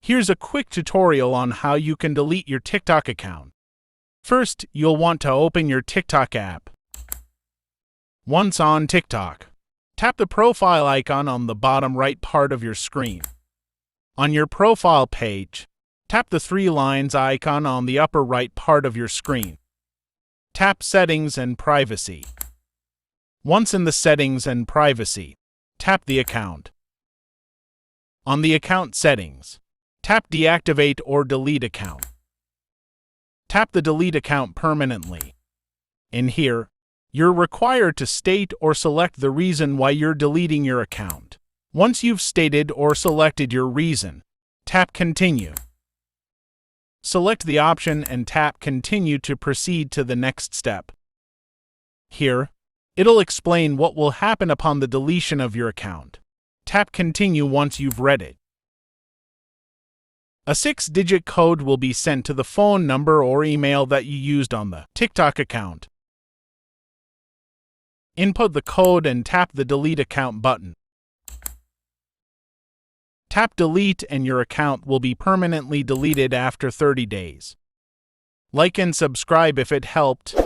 Here's a quick tutorial on how you can delete your TikTok account. First, you'll want to open your TikTok app. Once on TikTok, tap the profile icon on the bottom right part of your screen. On your profile page, tap the three lines icon on the upper right part of your screen. Tap Settings and Privacy. Once in the Settings and Privacy, tap the account. On the account settings, tap Deactivate or Delete Account. Tap the Delete Account permanently. In here, you're required to state or select the reason why you're deleting your account. Once you've stated or selected your reason, tap Continue. Select the option and tap Continue to proceed to the next step. Here, it'll explain what will happen upon the deletion of your account. Tap Continue once you've read it. A 6-digit code will be sent to the phone number or email that you used on the TikTok account. Input the code and tap the Delete Account button. Tap Delete and your account will be permanently deleted after 30 days. Like and subscribe if it helped.